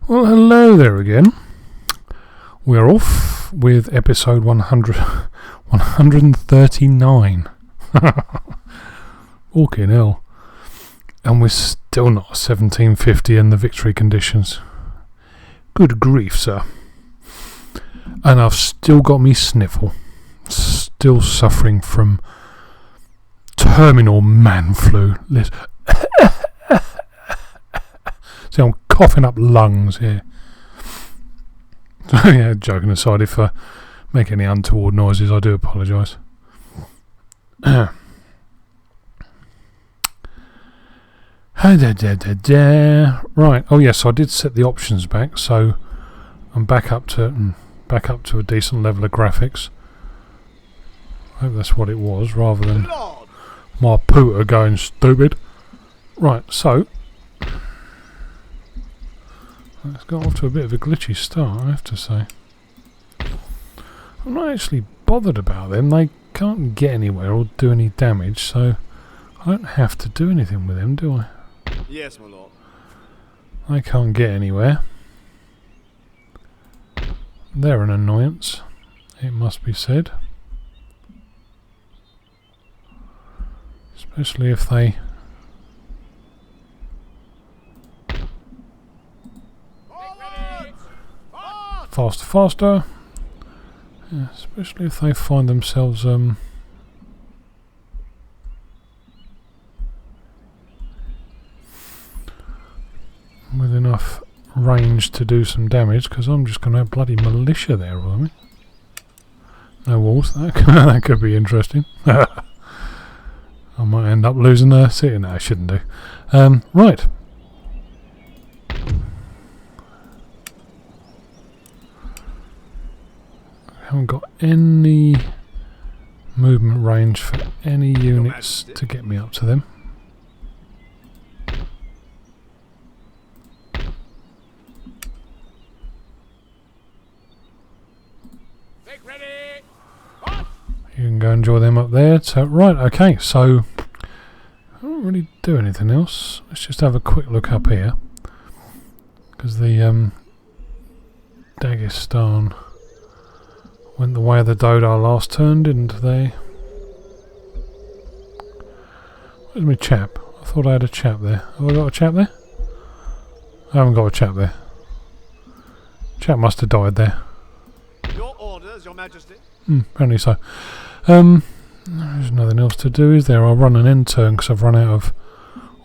Well, hello there again. We're off with episode 139. Walking hell. And we're still not 1750 in the victory conditions. Good grief, sir. And I've still got me sniffle. Still suffering from terminal man flu. See, I'm coughing up lungs here. Yeah, joking aside, if I make any untoward noises, I do apologise. Right, oh yes, I did set the options back, so I'm back up to a decent level of graphics. I hope that's what it was, rather than my pooter going stupid. Right, so it's got off to a bit of a glitchy start, I have to say. I'm not actually bothered about them. They can't get anywhere or do any damage, so I don't have to do anything with them, do I? Yes, my lord. They can't get anywhere. They're an annoyance, it must be said. Especially if they... Faster. Yeah, especially if they find themselves with enough range to do some damage, because I'm just going to have bloody militia there, aren't I? No walls. That could be interesting. I might end up losing a city. No, I shouldn't do. Right. Haven't got any movement range for any units to get me up to them. You can go enjoy them up there. So, right, okay, so I don't really do anything else. Let's just have a quick look up here, because the Dagestan went the way of the Dodar last turn, didn't they? Where's my chap? I thought I had a chap there. Have I got a chap there? I haven't got a chap there. Chap must have died there. Your orders, Your Majesty. Apparently so. There's nothing else to do, is there? I'll run an end turn because I've run out of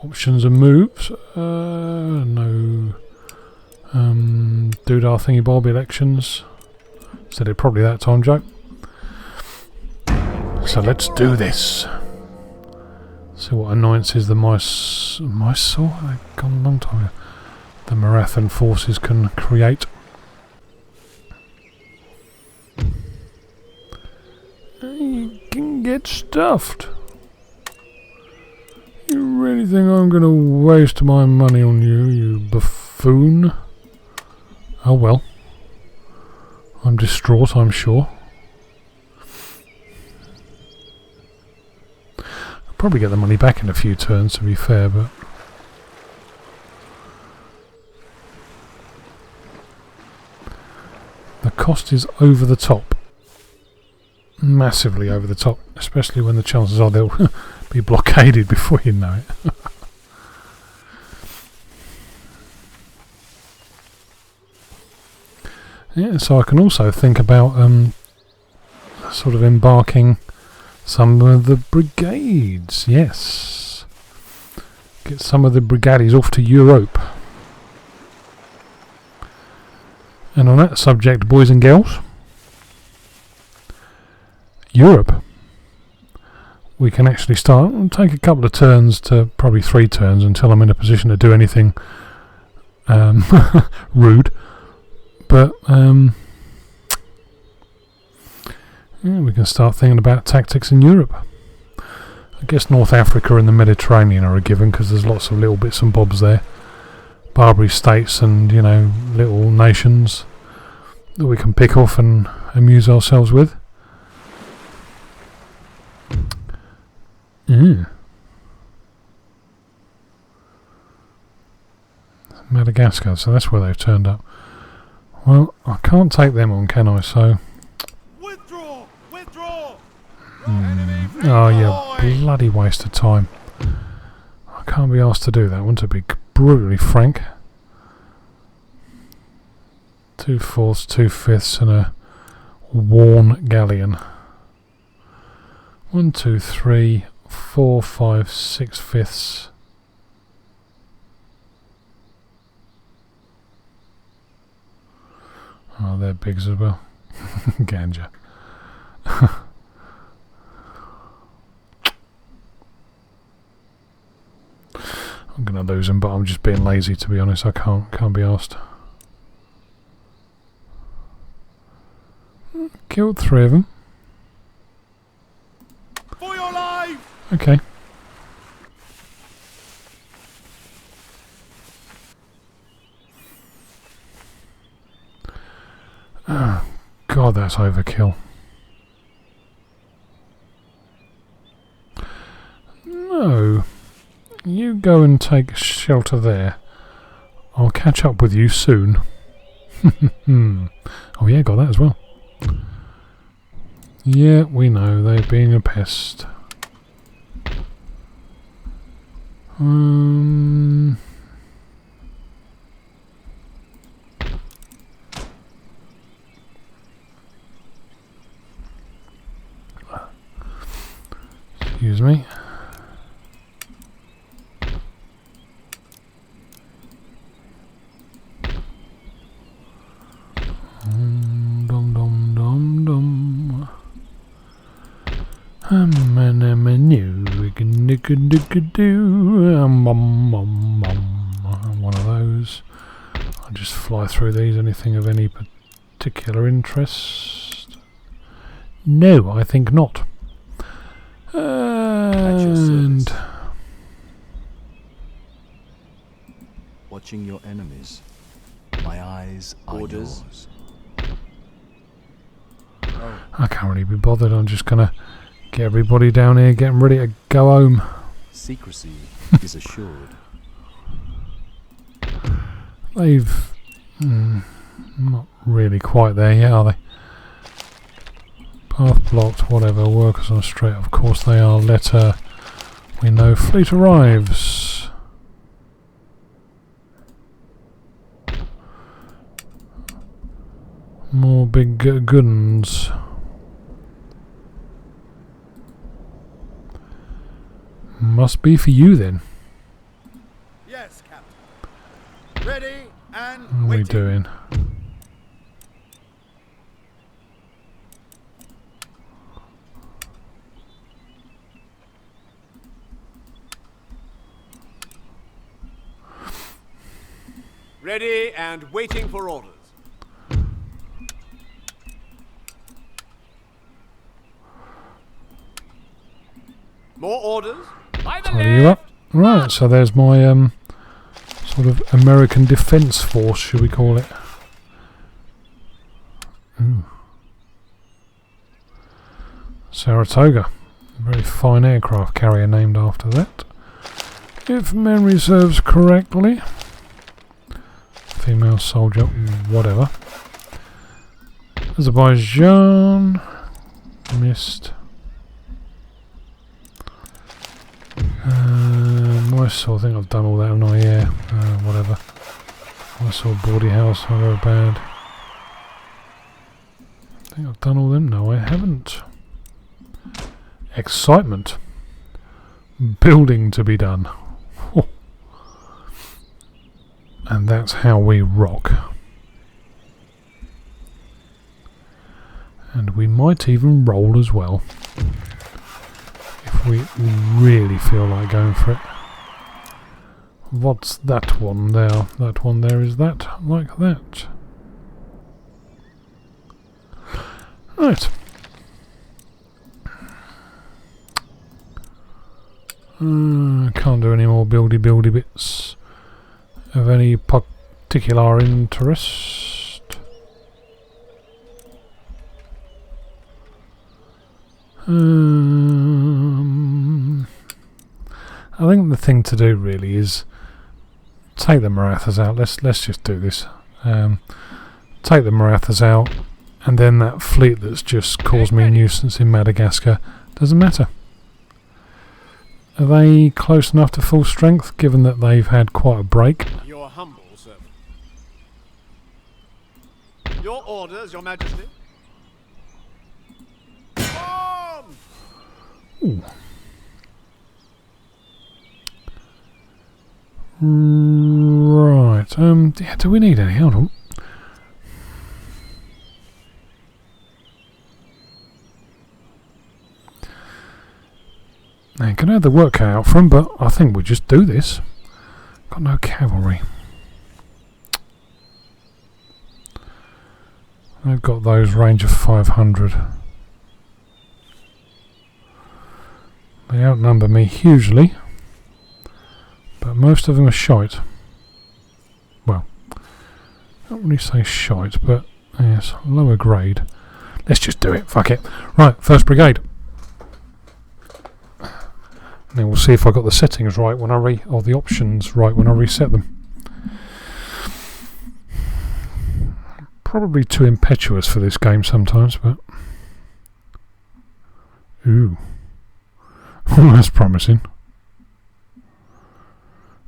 options and moves. No. Dodar thingy bob elections. Said it probably that time, Joe. So let's do this. See what annoyances the Mysore? They've gone a long time ago. The Maratha forces can create. You can get stuffed. You really think I'm going to waste my money on you, you buffoon? Oh well. I'm distraught, I'm sure. I'll probably get the money back in a few turns, to be fair, but... the cost is over the top. Massively over the top, especially when the chances are they'll be blockaded before you know it. Yeah, so I can also think about sort of embarking some of the brigades, yes. Get some of the brigades off to Europe. And on that subject, boys and girls, Europe, we can actually start. It'll take a couple of turns to probably 3 turns until I'm in a position to do anything rude. But yeah, we can start thinking about tactics in Europe. I guess North Africa and the Mediterranean are a given, because there's lots of little bits and bobs there. Barbary states and, you know, little nations that we can pick off and amuse ourselves with. Madagascar, so that's where they've turned up. Well, I can't take them on, can I? So... Withdraw! Withdraw! Oh, yeah, bloody waste of time. I can't be asked to do that one, to be brutally frank. 2/4, 2/5, and a worn galleon. 1, 2, 3, 4, 5, 6/5. Oh, they're bigs as well. Ganja. I'm gonna lose them, but I'm just being lazy, to be honest. I can't be asked. Killed 3 of them. For your life! Okay. Oh, God, that's overkill. No. You go and take shelter there. I'll catch up with you soon. Oh yeah, got that as well. Yeah, we know, they're being a pest. Excuse me. Dum dum dum dum. One of those. I'll just fly through these. Anything of any particular interest? No, I think not. And watching your enemies. My eyes are yours. I can't really be bothered. I'm just gonna get everybody down here, get them ready to go home. Secrecy is assured. They've not really quite there yet, are they? Path blocked, whatever. Workers on a straight. Of course they are. Letter. We know. Fleet arrives. More big guns. Must be for you then. Yes, Captain. Ready and What are we waiting. doing? Ready and waiting for orders. More orders? By the Tidy you up. Right, so there's my sort of American Defence Force, should we call it? Ooh. Saratoga. A very fine aircraft carrier named after that. If memory serves correctly. Female soldier, whatever. Azerbaijan. Missed. Mysore, I think I've done all that, haven't I? Yeah, whatever. Mysore, Bawdy House, not very bad. I think I've done all them. No, I haven't. Excitement. Building to be done. And that's how we rock. And we might even roll as well. If we really feel like going for it. What's that one there? That one there is that, like that. Right. Can't do any more buildy bits of any particular interest. I think the thing to do really is take the Marathas out. Let's just do this. Take the Marathas out, and then that fleet that's just caused me a nuisance in Madagascar. Doesn't matter. Are they close enough to full strength, given that they've had quite a break? Your humble servant. Your orders, Your Majesty. Arm! Ooh. Right. Yeah, do we need any? Hold on. Now, gonna have the work cut out for 'em, but I think we'll just do this. Got no cavalry. They've got those range of 500. They outnumber me hugely, but most of them are shite. Well, I don't really say shite, but yes, lower grade. Let's just do it. Fuck it. Right, 1st Brigade. Then we'll see if I got the settings right when or the options right when I reset them. Probably too impetuous for this game sometimes, but ooh, that's promising.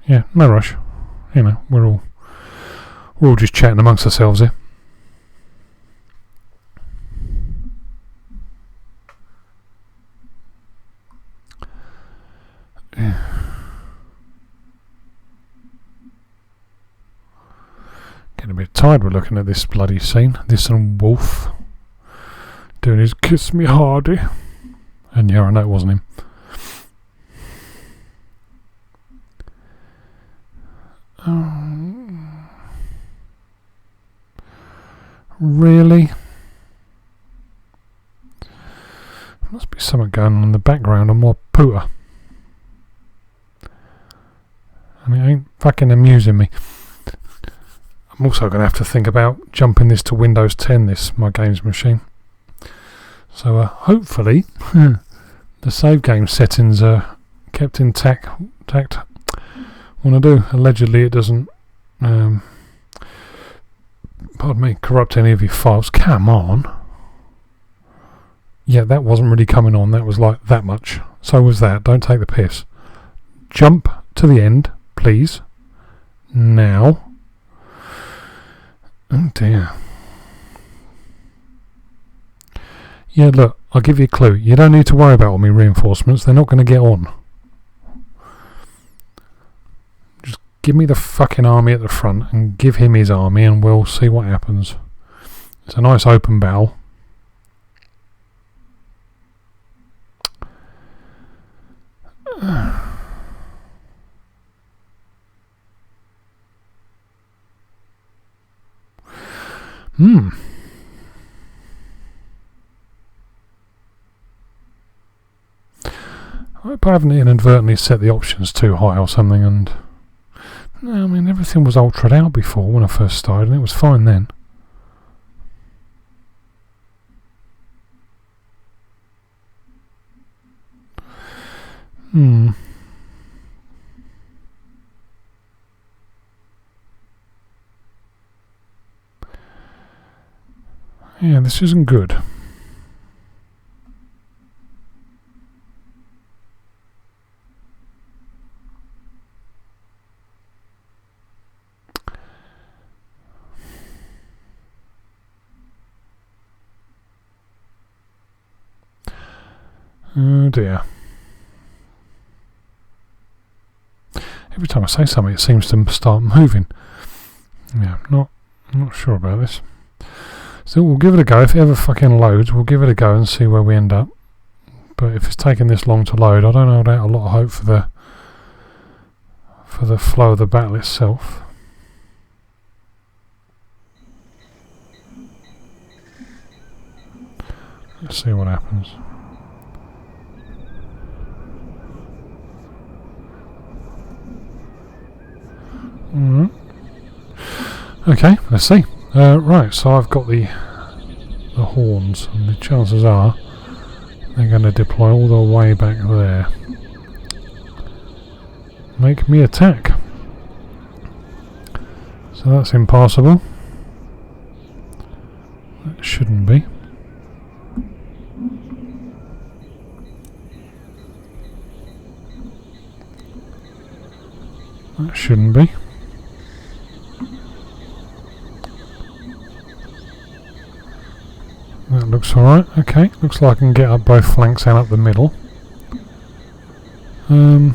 Yeah, no rush. You know, we're all just chatting amongst ourselves here. Getting a bit tired with looking at this bloody scene. This and Wolf doing his kiss me hardy. And yeah, I know it wasn't him. Really? Must be something going on in the background on my pooter. And it ain't fucking amusing me. I'm also going to have to think about jumping this to Windows 10, my games machine. So hopefully the save game settings are kept intact. When I do, allegedly it doesn't pardon me, corrupt any of your files. Come on. Yeah, that wasn't really coming on. That was like that much. So was that. Don't take the piss. Jump to the end, please. Now. Oh dear. Yeah, look, I'll give you a clue. You don't need to worry about all my reinforcements. They're not going to get on. Just give me the fucking army at the front and give him his army and we'll see what happens. It's a nice open battle. I hope I haven't inadvertently set the options too high or something, and no, I mean everything was ultraed out before when I first started and it was fine then. Yeah, this isn't good. Oh dear. Every time I say something it seems to start moving. Yeah, I'm not sure about this. So we'll give it a go. If it ever fucking loads, we'll give it a go and see where we end up. But if it's taking this long to load, I don't hold out a lot of hope for the flow of the battle itself. Let's see what happens. Okay, let's see. Right, so I've got the horns, and the chances are they're going to deploy all the way back there. Make me attack. So that's impassable. That shouldn't be. That shouldn't be. That looks alright. Okay, looks like I can get up both flanks and up the middle. So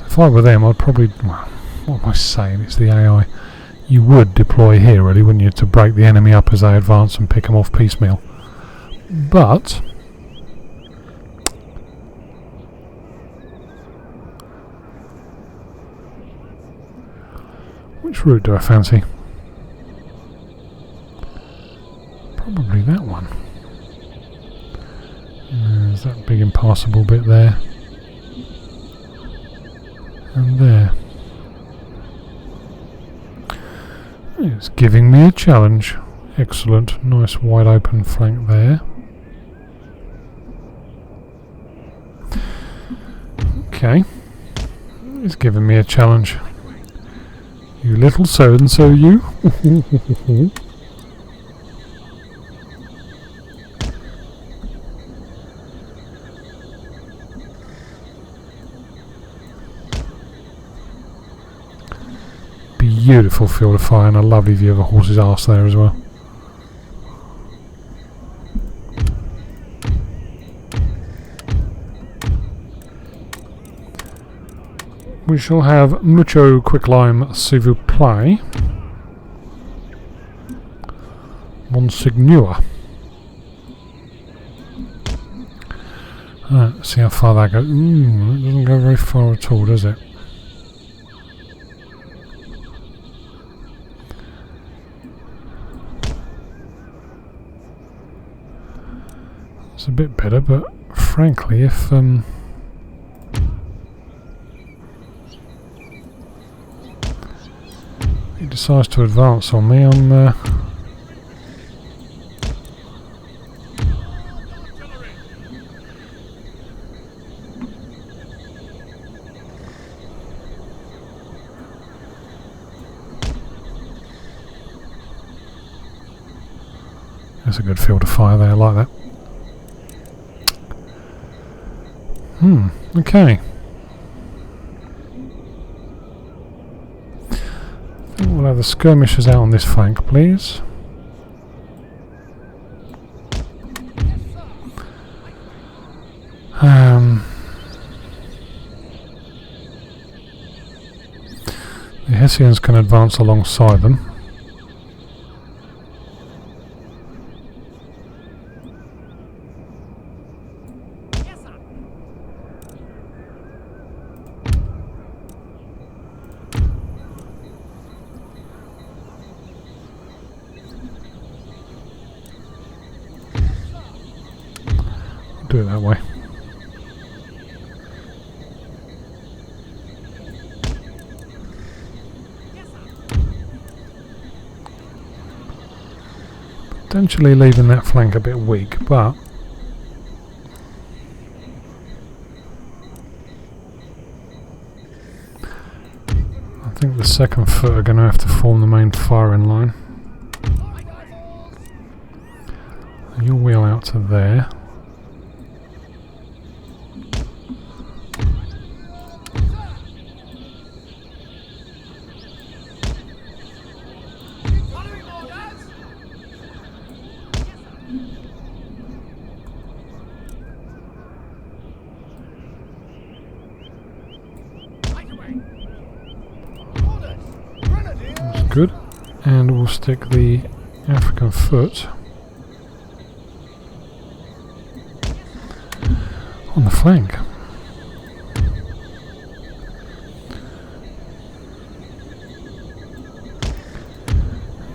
if I were them, I'd probably... Well, what am I saying? It's the AI. You would deploy here, really, wouldn't you, to break the enemy up as they advance and pick them off piecemeal. But... which route do I fancy? Probably that one. There's that big impassable bit there. And there. It's giving me a challenge. Excellent. Nice wide open flank there. Okay. It's giving me a challenge. You little so-and-so, you. Beautiful field of fire and a lovely view of a horse's arse there as well. We shall have mucho quicklime, s'il vous plaît. Monseigneur. Alright, let's see how far that goes. It doesn't go very far at all, does it? It's a bit better, but frankly, if he decides to advance on me, I'm that's a good field of fire there, I like that. Okay. I think we'll have the skirmishers out on this flank, please. The Hessians can advance alongside them. Do it that way. Potentially leaving that flank a bit weak, but I think the second foot are going to have to form the main firing line. You'll wheel out to there. Good, and we'll stick the African foot on the flank.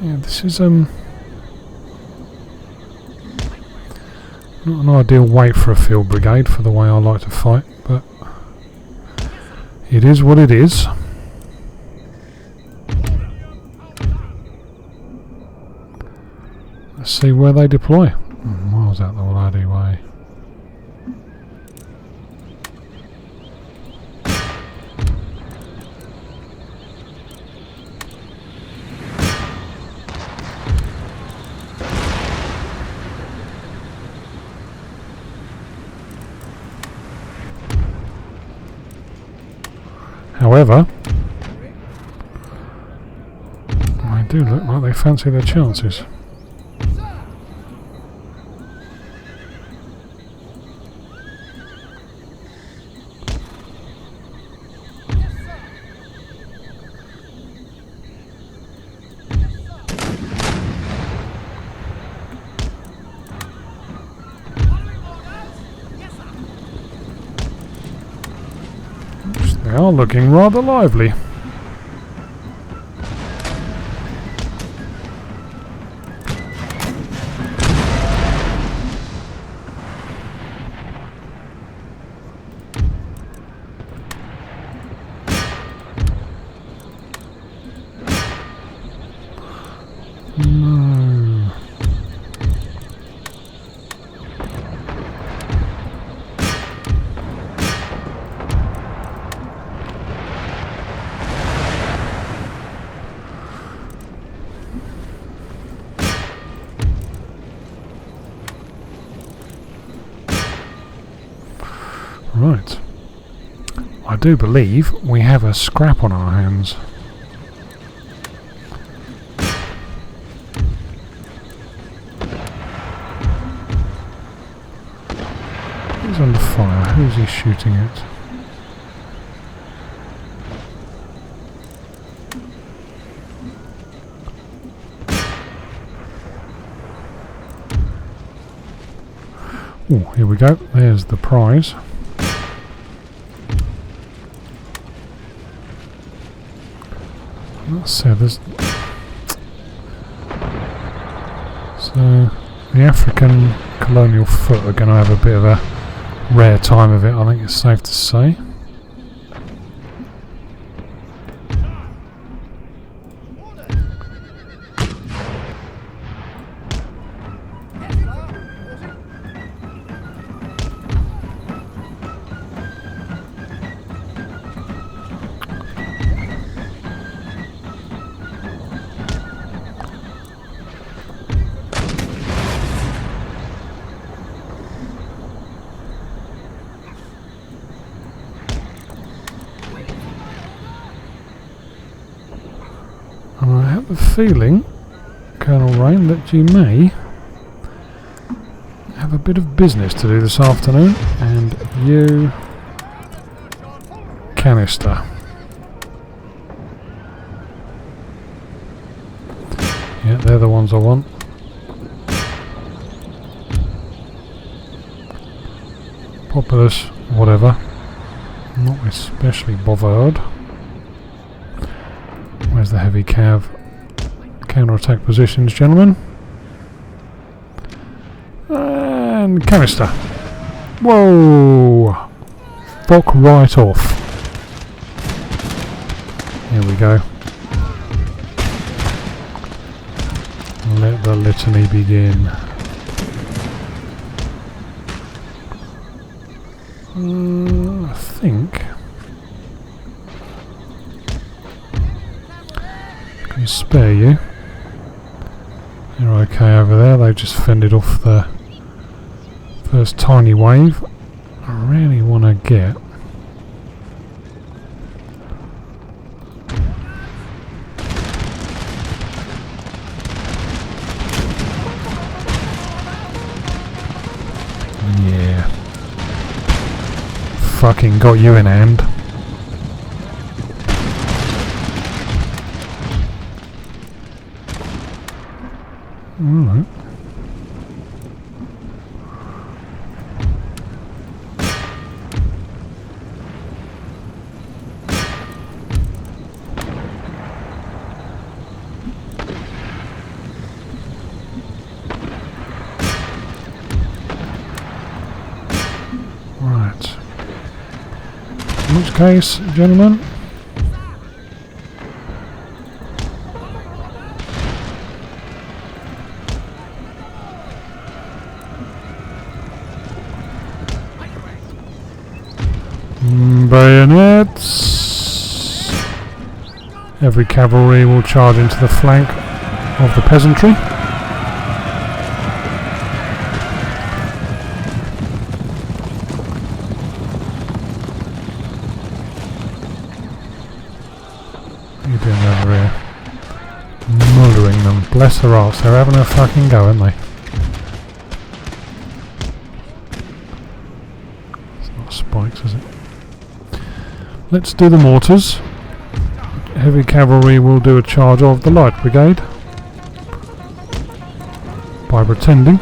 Yeah, this is not an ideal weight for a field brigade for the way I like to fight, but it is what it is. Let's see where they deploy. Miles out the bloody way. ever. They do look like they fancy their chances. They are looking rather lively. No. Right. I do believe we have a scrap on our hands. He's under fire. Who's he shooting at? Oh, here we go. There's the prize. Let's see, there's... So, the African Colonial foot are going to have a bit of a rare time of it, I think it's safe to say. And I have a feeling, Colonel Raine, that you may have a bit of business to do this afternoon, and you... canister. Yeah, they're the ones I want. Populous, whatever. Not especially bothered. Where's the heavy cav? Counter-attack positions, gentlemen. And canister. Whoa! Fuck right off. Here we go. Let the litany begin. I think I can spare you. You're okay over there. They've just fended off the first tiny wave. I really want to get fucking got you in hand. Alright. Right. In which case, gentlemen, bayonets. Every cavalry will charge into the flank of the peasantry. What are you doing over here? Murdering them. Bless their hearts, they're having a fucking go, aren't they? It's not spikes, is it? Let's do the mortars. Heavy cavalry will do a charge of the light brigade by pretending.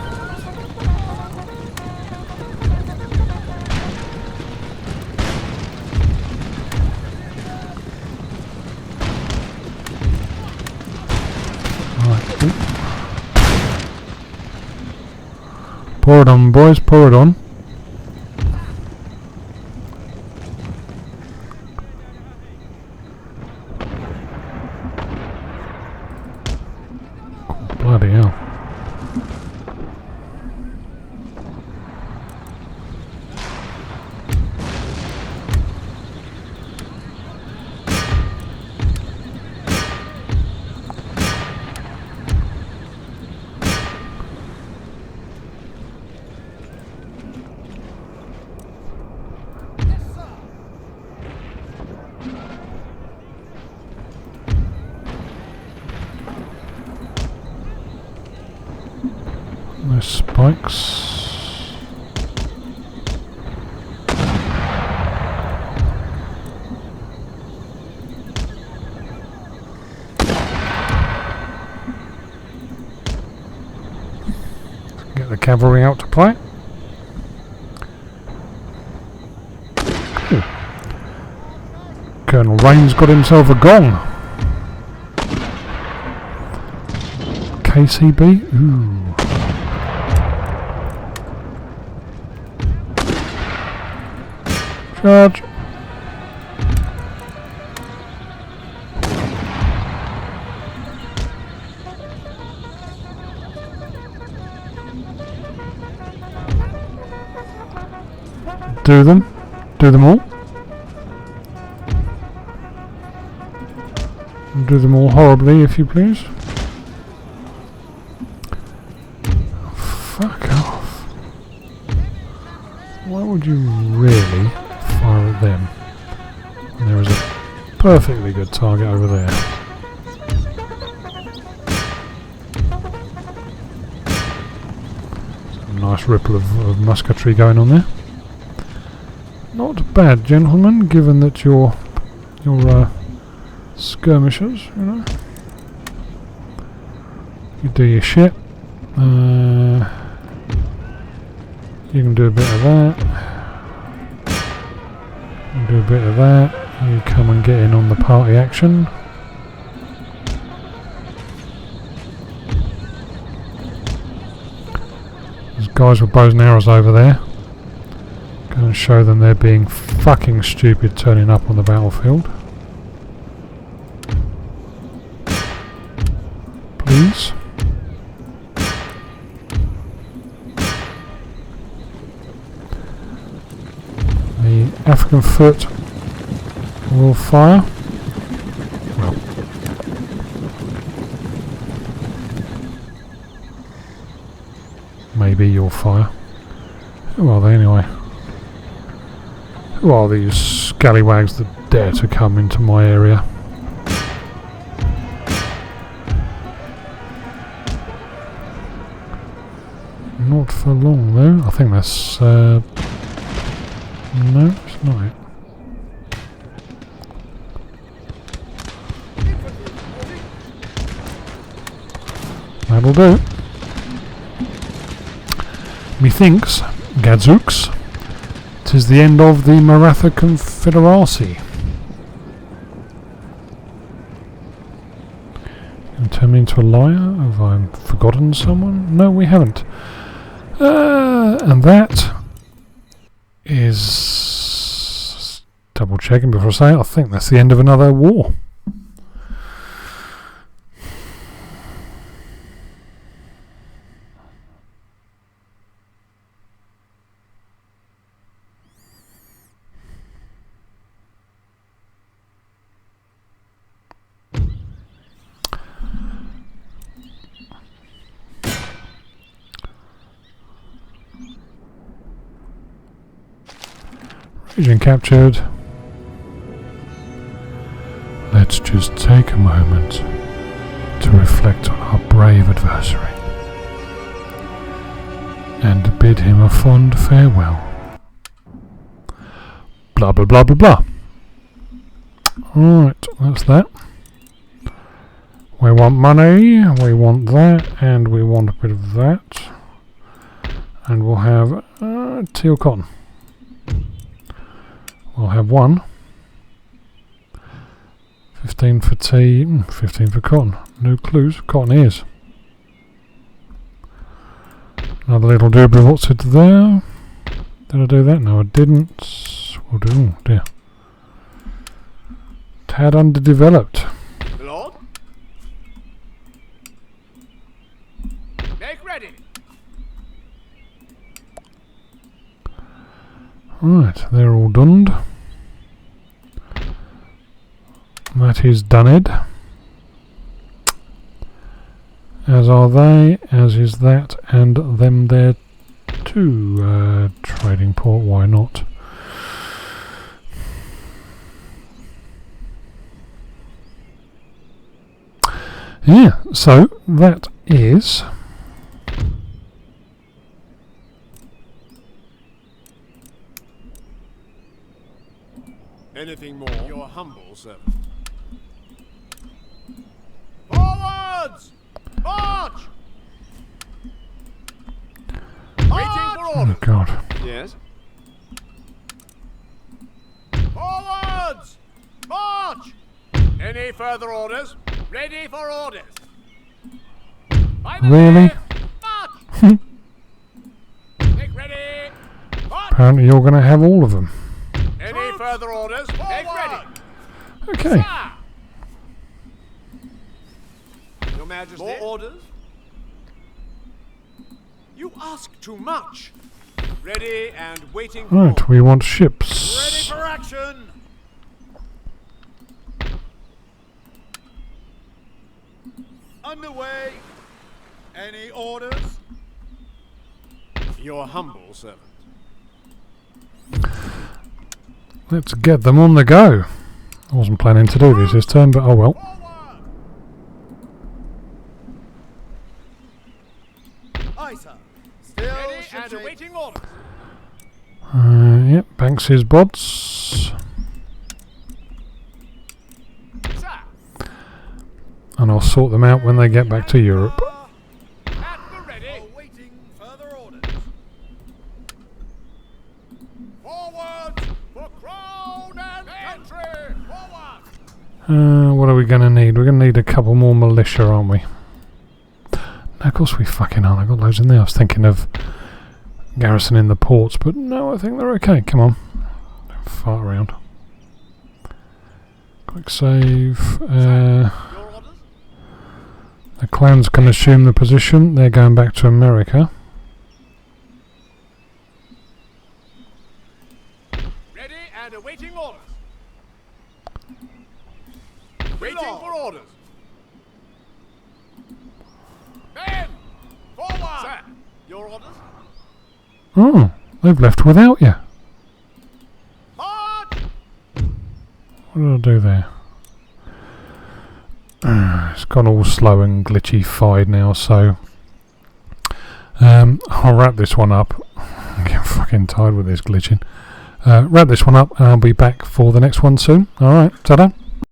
Pour it on, boys, pour it on. Oh, bloody hell. No spikes. Get the cavalry out to play. Ooh. Colonel Raine's got himself a gong. KCB? Ooh. Charge. Do them. Do them all. Do them all horribly, if you please. Fuck off. Why would you really fire at them? And there is a perfectly good target over there. Some nice ripple of musketry going on there. Not bad, gentlemen, given that you're skirmishers, you know. You do your shit. You can do a bit of that. You do a bit of that. You come and get in on the party action. There's guys with bows and arrows over there. Go and show them they're being fucking stupid turning up on the battlefield. Please. The African foot will fire. Well, maybe you'll fire. Who are they anyway? Who are these scallywags that dare to come into my area? Not for long though. I think that's no, it's not it. That'll do. Methinks, gadzooks, 'tis the end of the Maratha Confederacy. You turn me into a liar? Have I forgotten someone? No, we haven't. And that is, double checking before I say it, I think that's the end of another war. Region captured. Let's just take a moment to reflect on our brave adversary and bid him a fond farewell. Blah blah blah blah blah. Alright, that's that. We want money, we want that, and we want a bit of that. And we'll have teal cotton. We'll have one. 15 for tea, 15 for cotton. No clues, cotton ears. Another little doobly what's it there. Did I do that? No, I didn't. We'll do, oh dear. Tad underdeveloped. Lord? Make ready. Right, they're all done. That is done. As are they, as is that, and them there too. Trading port, why not? Yeah, so that is Anything more? Your humble servant. Forwards! March! Waiting for oh orders. god. Yes. Forwards! March! Any further orders? Ready for orders. By the Really? way, march! Make ready. March! Apparently you're going to have all of them. Any further orders? Make ready. Okay. Sir. Your Majesty. More orders? You ask too much. Ready and waiting for Right, we want ships. Ready for action. Underway. Any orders? Your humble servant. Let's get them on the go. I wasn't planning to do this turn, but oh well. Forward. Aye, sir. Still Ready and shipshape. awaiting orders. Yep, Banks's bods. Sir. And I'll sort them out when they get back to Europe. At the ready. Awaiting further orders. Forward for crown and country. Forward. What are we going to need? We're going to need a couple more militia, aren't we? No, of course we fucking aren't. I've got loads in there. I was thinking of garrisoning the ports, but no, I think they're okay. Come on. Don't fart around. Quick save. Your orders? The clans can assume the position. They're going back to America. Ready and awaiting orders. Waiting for orders. Men! Forward! Sir, your orders? Oh, they've left without you. March! What did I do there? It's gone all slow and glitchy-fied now, so I'll wrap this one up. I'm getting fucking tired with this glitching. Wrap this one up and I'll be back for the next one soon. Alright, ta-da.